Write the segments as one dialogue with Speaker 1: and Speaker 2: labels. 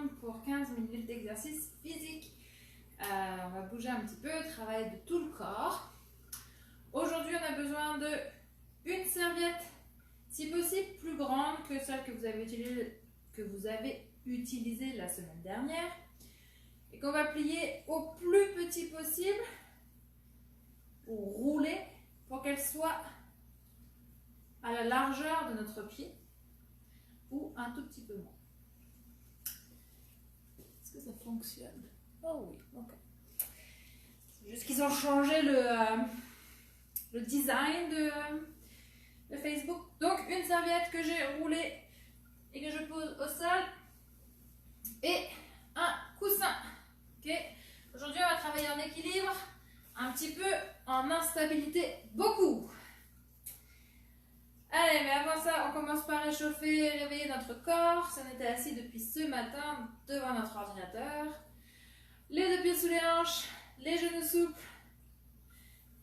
Speaker 1: gym pour 15 minutes d'exercice physique. On va bouger un petit peu, travailler de tout le corps. Aujourd'hui, on a besoin de une serviette, si possible plus grande que celle que vous avez utilisée la semaine dernière, et qu'on va plier au plus petit possible ou rouler pour qu'elle soit à la largeur de notre pied ou un tout petit peu moins. Est-ce que ça fonctionne? Oh oui, ok. C'est juste qu'ils ont changé le design de Facebook. Donc une serviette que j'ai roulée et que je pose au sol et un coussin. Ok. Aujourd'hui on va travailler en équilibre, un petit peu en instabilité, beaucoup. Allez, mais avant ça, on commence par réchauffer et réveiller notre corps. Si on était assis depuis ce matin devant notre ordinateur, les deux pieds sous les hanches, les genoux souples,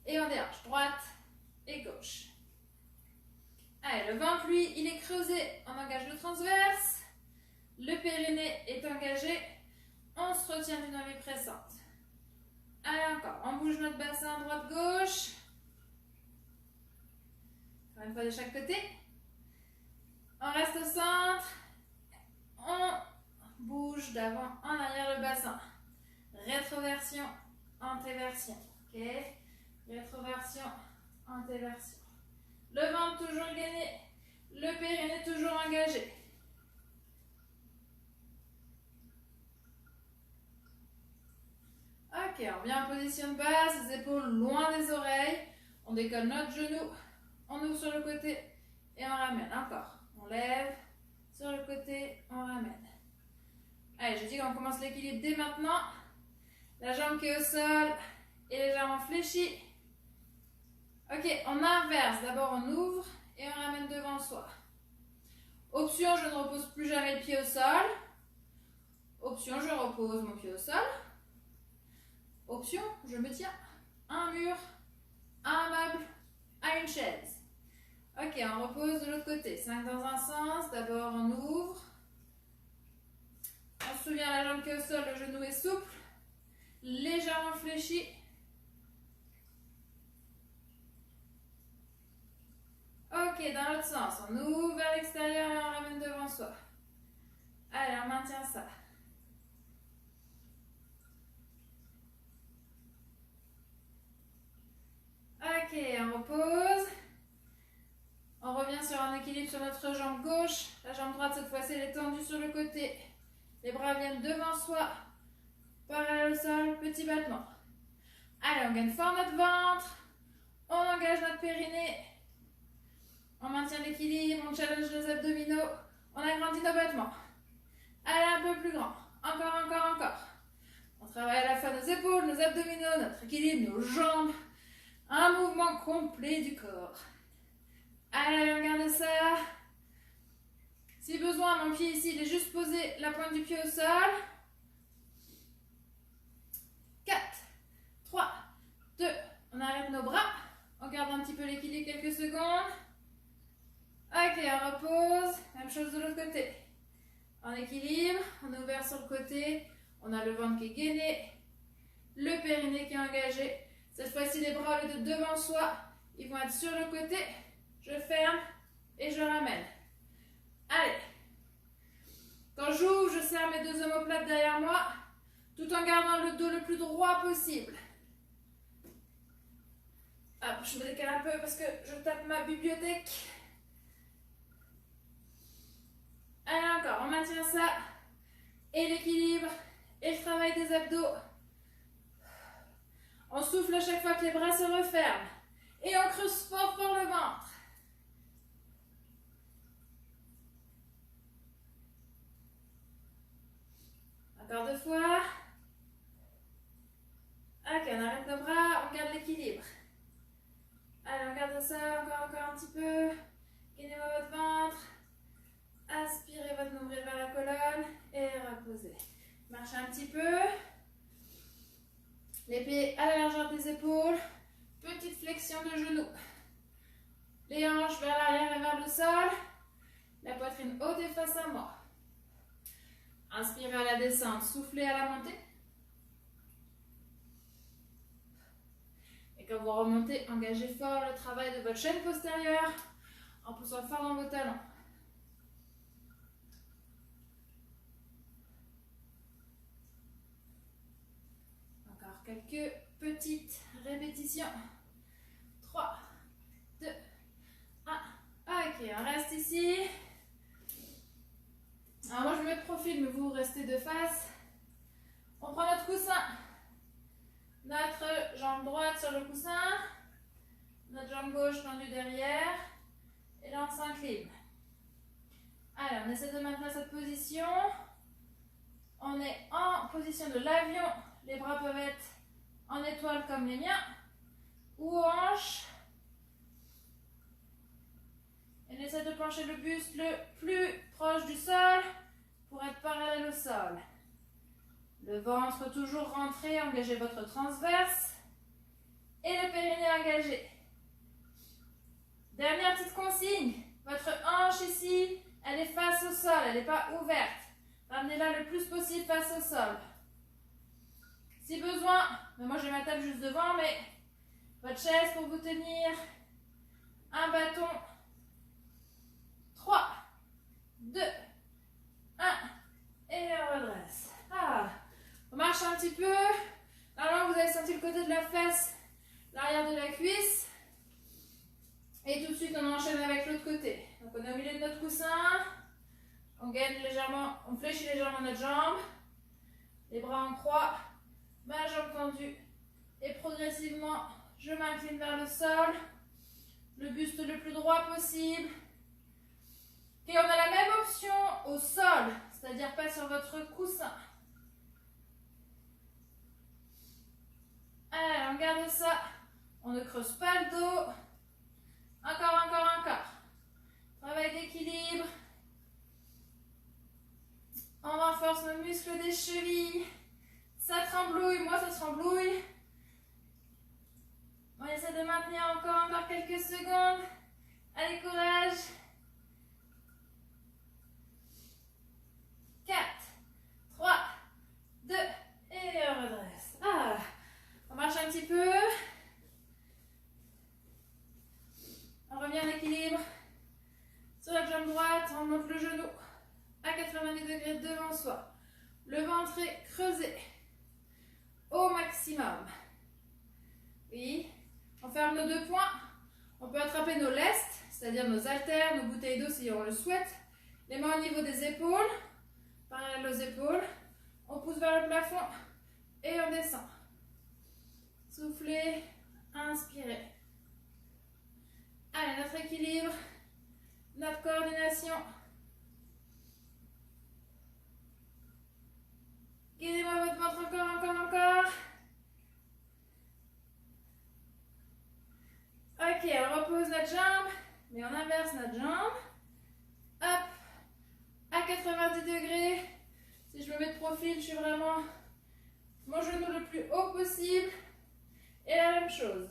Speaker 1: et on déhanche droite et gauche. Allez, le ventre, lui, il est creusé, on engage le transverse, le périnée est engagé, on se retient d'une envie pressante. Allez, encore, on bouge notre bassin droite-gauche. Encore une fois de chaque côté. On reste au centre. On bouge d'avant en arrière le bassin. Rétroversion, antéversion. Ok. Rétroversion, antéversion. Le ventre toujours gainé. Le périnée toujours engagé. Ok, on vient en position de base, les épaules loin des oreilles. On décolle notre genou. On ouvre sur le côté et on ramène. Encore. On lève sur le côté, on ramène. Allez, je dis qu'on commence l'équilibre dès maintenant. La jambe qui est au sol et légèrement fléchie. Ok, on inverse. D'abord, on ouvre et on ramène devant soi. Option, je ne repose plus jamais le pied au sol. Option, je repose mon pied au sol. Option, je me tiens à un mur, à un meuble, à une chaise. Ok, on repose de l'autre côté. 5 dans un sens. D'abord, on ouvre. On se souvient, la jambe qui est au sol, le genou est souple, légèrement fléchi. Ok, dans l'autre sens, on ouvre vers l'extérieur et on ramène devant soi. Allez, on maintient ça. Ok, on repose. On revient sur un équilibre sur notre jambe gauche. La jambe droite, cette fois-ci, elle est tendue sur le côté. Les bras viennent devant soi. Parallèle au sol, petit battement. Allez, on gagne fort notre ventre. On engage notre périnée. On maintient l'équilibre, on challenge les abdominaux. On agrandit nos battements. Allez, un peu plus grand. Encore, encore, encore. On travaille à la fois nos épaules, nos abdominaux, notre équilibre, nos jambes. Un mouvement complet du corps. Allez, on garde ça. Si besoin, mon pied ici, il est juste posé, la pointe du pied au sol. 4, 3, 2, on arrête nos bras. On garde un petit peu l'équilibre quelques secondes. Ok, on repose. Même chose de l'autre côté. En équilibre, on est ouvert sur le côté. On a le ventre qui est gainé. Le périnée qui est engagé. Cette fois-ci, les bras, au lieu de devant soi, ils vont être sur le côté. Je ferme et je ramène. Allez. Quand j'ouvre, je serre mes deux omoplates derrière moi, tout en gardant le dos le plus droit possible. Hop, je me décale un peu parce que je tape ma bibliothèque. Allez, encore, on maintient ça. Et l'équilibre, et le travail des abdos. On souffle à chaque fois que les bras se referment. Et on creuse fort, fort le ventre. Encore 2 fois. Ok, on arrête nos bras, on garde l'équilibre. Allez, on garde ça encore un petit peu. Gainez-moi votre ventre. Aspirez votre nombril vers la colonne et reposez. Marchez un petit peu. Les pieds à la largeur des épaules. Petite flexion de genoux. Les hanches vers l'arrière et vers le sol. La poitrine haute et face à moi. Inspirez à la descente, soufflez à la montée. Et quand vous remontez, engagez fort le travail de votre chaîne postérieure en poussant fort dans vos talons. Encore quelques petites répétitions. 3, 2, 1. Ok, on reste ici. Alors moi je me mets de profil, mais vous restez de face. On prend notre coussin. Notre jambe droite sur le coussin. Notre jambe gauche tendue derrière. Et là on s'incline. Allez, on essaie de maintenir cette position. On est en position de l'avion. Les bras peuvent être en étoile comme les miens. Ou hanche. Et on essaie de pencher le buste le plus proche du sol pour être parallèle au sol. Le ventre toujours rentré, engagez votre transverse. Et le périnée engagé. Dernière petite consigne. Votre hanche ici, elle est face au sol, elle n'est pas ouverte. Ramenez-la le plus possible face au sol. Si besoin, mais moi j'ai ma table juste devant, mais votre chaise pour vous tenir, un bâton. 3, 2, 1, et on redresse. On marche un petit peu. Normalement, vous avez senti le côté de la fesse, l'arrière de la cuisse. Et tout de suite, on enchaîne avec l'autre côté. Donc, on est au milieu de notre coussin. On gaine légèrement, on fléchit légèrement notre jambe. Les bras en croix, ma jambe tendue. Et progressivement, je m'incline vers le sol. Le buste le plus droit possible. Et on a la même option au sol, c'est-à-dire pas sur votre coussin. Allez, on garde ça. On ne creuse pas le dos. Encore, encore, encore. Travail d'équilibre. On renforce nos muscles des chevilles. Ça tremblouille, moi ça tremblouille. On essaie de maintenir encore quelques secondes. Allez, courage. 4, 3, 2, et on redresse. On marche un petit peu. On revient en équilibre. Sur la jambe droite, on monte le genou à 90 degrés devant soi. Le ventre est creusé au maximum. Oui. On ferme nos deux poings. On peut attraper nos lestes, c'est-à-dire nos haltères, nos bouteilles d'eau si on le souhaite. Les mains au niveau des épaules. Parallèle aux épaules, on pousse vers le plafond et on descend. Soufflez, inspirez. Allez, notre équilibre, notre coordination. Guidez-moi votre ventre encore. Ok, on repose notre jambe, mais on inverse notre jambe. Hop. À 90 degrés, si je me mets de profil, je suis vraiment mon genou le plus haut possible. Et la même chose.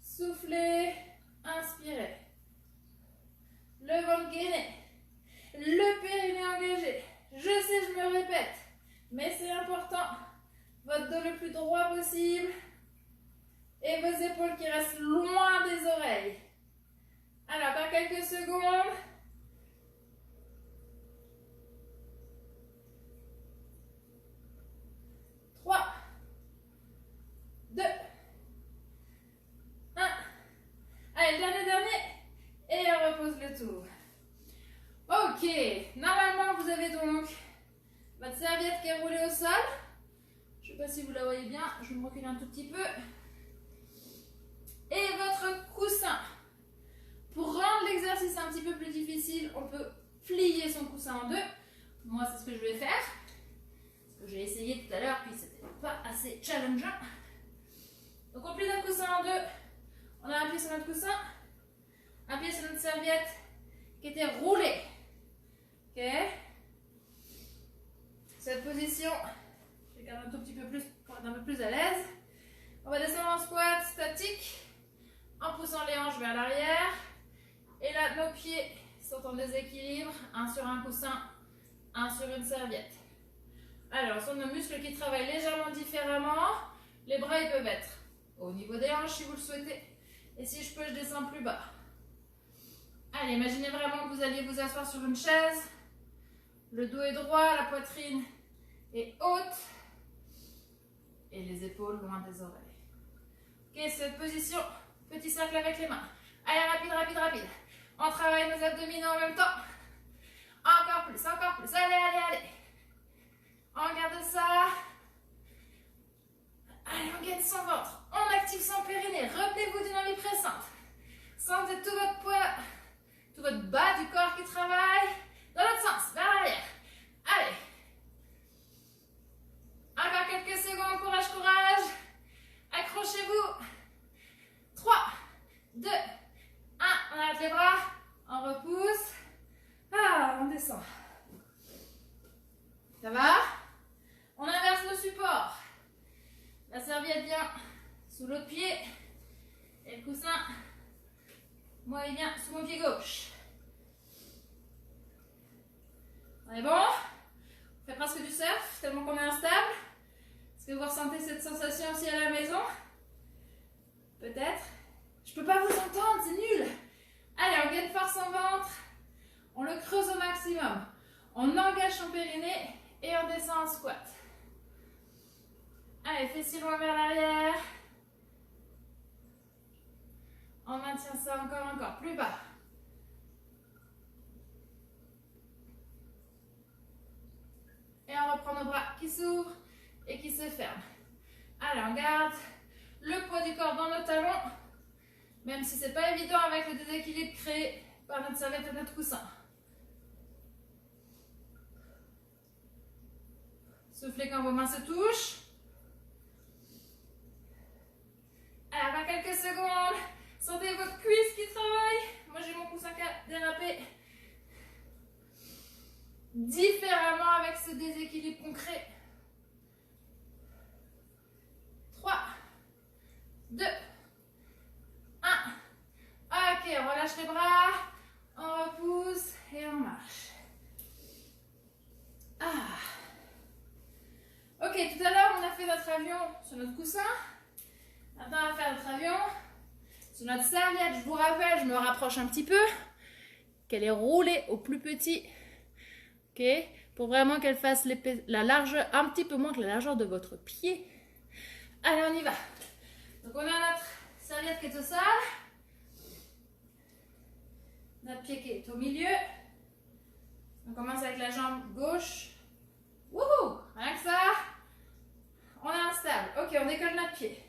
Speaker 1: Soufflez, inspirez. Le ventre gainé. Le périnée engagé. Je sais, je me répète, mais c'est important. Votre dos le plus droit possible. Et vos épaules qui restent loin des oreilles. Alors, encore quelques secondes. 3, 2, 1. Allez, dernier. Et on repose le tout. Ok, normalement vous avez donc votre serviette qui est roulée au sol. Je ne sais pas si vous la voyez bien, je me recule un tout petit peu. Et votre coussin. Pour rendre l'exercice un petit peu plus difficile, on peut plier son coussin en deux. Moi, c'est ce que je vais faire. Ce que j'ai essayé tout à l'heure, puis c'était pas assez challengeant. Donc on plie notre coussin en deux. On a un pied sur notre coussin, un pied sur notre serviette qui était roulée. Ok. Cette position, je vais garder un tout petit peu plus pour être un peu plus à l'aise. On va descendre en squat statique en poussant les hanches vers l'arrière Et là, nos pieds sont en déséquilibre. Un sur un coussin, un sur une serviette. Alors, ce sont nos muscles qui travaillent légèrement différemment. Les bras, ils peuvent être au niveau des hanches si vous le souhaitez. Et si je peux, je descends plus bas. Allez, imaginez vraiment que vous alliez vous asseoir sur une chaise. Le dos est droit, la poitrine est haute. Et les épaules loin des oreilles. Ok, cette position, petit cercle avec les mains. Allez, rapide, rapide, rapide. On travaille nos abdominaux en même temps. Encore plus, encore plus. Allez, allez, allez. On garde ça. Allez, on gagne son ventre. On active son périnée. Retenez-vous d'une envie pressante. Sentez tout votre poids, tout votre bas du corps qui travaille. Dans l'autre sens, vers l'arrière. Allez. Encore quelques secondes. Courage, courage. Accrochez-vous. 3, 2, 1. On arrête les bras. On repousse. Ah, on descend. Ça va? On inverse le support. La serviette vient sous l'autre pied. Et le coussin, moi, il vient sous mon pied gauche. On est bon? On fait presque du surf, tellement qu'on est instable. Est-ce que vous ressentez cette sensation aussi à la maison? Peut-être. Je peux pas vous entendre, c'est nul. Allez, on gagne force en ventre. On le creuse au maximum. On engage son périnée et on descend en squat. Allez, fessiers loin vers l'arrière. On maintient ça encore, plus bas. Et on reprend nos bras qui s'ouvrent et qui se ferment. Allez, on garde le poids du corps dans nos talons, même si c'est pas évident avec le déséquilibre créé par notre serviette et notre coussin. Soufflez quand vos mains se touchent. Allez, encore quelques secondes. Sentez vos cuisses qui travaillent. Moi, j'ai mon coussin qui a dérapé différemment avec ce déséquilibre qu'on crée. 3, 2, 1. Ok, on relâche les bras. On repousse et on marche. Ah. Ok, tout à l'heure, on a fait notre avion sur notre coussin. Maintenant, on va faire notre avion sur notre serviette. Je vous rappelle, je me rapproche un petit peu, qu'elle est roulée au plus petit. Ok, pour vraiment qu'elle fasse la largeur, un petit peu moins que la largeur de votre pied. Allez, on y va. Donc, on a notre serviette qui est au sol. Notre pied qui est au milieu. On commence avec la jambe gauche. Wouhou! Rien que ça. On est instable. Ok, on décolle notre pied.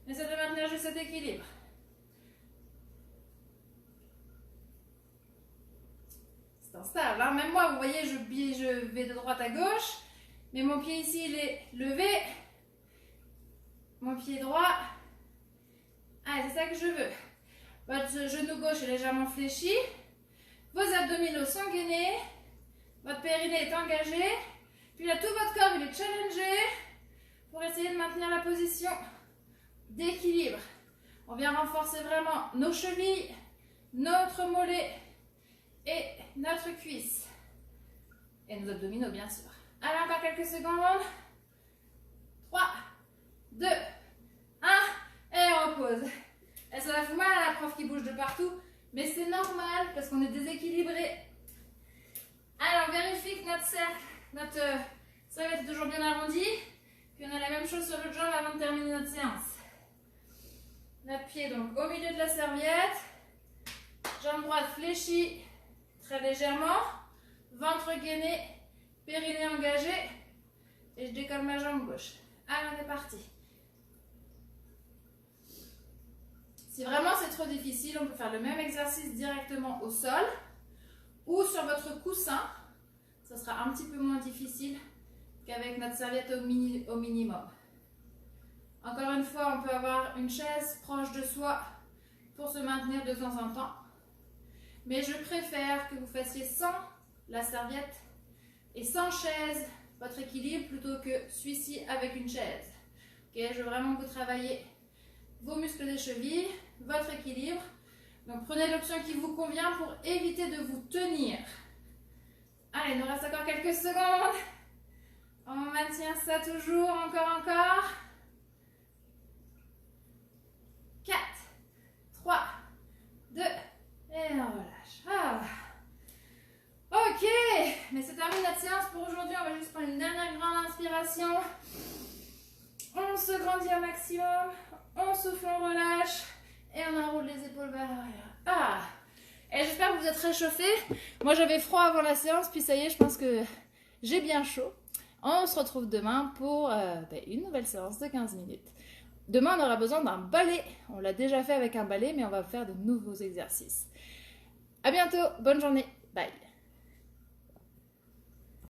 Speaker 1: On essaie de maintenir juste cet équilibre. C'est instable, hein? Même moi, vous voyez, je vais de droite à gauche. Mais mon pied ici, il est levé. Mon pied droit. Ah, c'est ça que je veux. Votre genou gauche est légèrement fléchi. Vos abdominaux sont gainés. Votre périnée est engagé. Puis là, tout votre corps, il est challengé pour essayer de maintenir la position d'équilibre. On vient renforcer vraiment nos chevilles, notre mollet et notre cuisse. Et nos abdominaux, bien sûr. Allez, encore quelques secondes. 3, 2, 1. Et on repose. Et ça va faire mal à la prof qui bouge de partout. Mais c'est normal parce qu'on est déséquilibré. Alors, on vérifie que notre cercle, notre serviette est toujours bien arrondi. Puis on a la même chose sur l'autre jambe avant de terminer notre séance. Notre pied donc au milieu de la serviette. Jambe droite fléchie très légèrement. Ventre gainé, périnée engagé. Et je décolle ma jambe gauche. Allez, on est parti. Si vraiment c'est trop difficile, on peut faire le même exercice directement au sol ou sur votre coussin. Ça sera un petit peu moins difficile qu'avec notre serviette au minimum. Encore une fois, on peut avoir une chaise proche de soi pour se maintenir de temps en temps. Mais je préfère que vous fassiez sans la serviette et sans chaise votre équilibre plutôt que celui-ci avec une chaise. Okay, je veux vraiment que vous travaillez vos muscles des chevilles, votre équilibre. Donc prenez l'option qui vous convient pour éviter de vous tenir. Allez, il nous reste encore quelques secondes. On maintient ça toujours, encore. 4, 3, 2, et on relâche. Ah. Ok, mais c'est terminé notre séance pour aujourd'hui. On va juste prendre une dernière grande inspiration. On se grandit au maximum. On souffle, on relâche. Et on enroule les épaules vers l'arrière. Ah. Et j'espère que vous êtes réchauffés. Moi, j'avais froid avant la séance. Puis ça y est, je pense que j'ai bien chaud. On se retrouve demain pour une nouvelle séance de 15 minutes. Demain, on aura besoin d'un balai. On l'a déjà fait avec un balai, mais on va faire de nouveaux exercices. À bientôt. Bonne journée. Bye.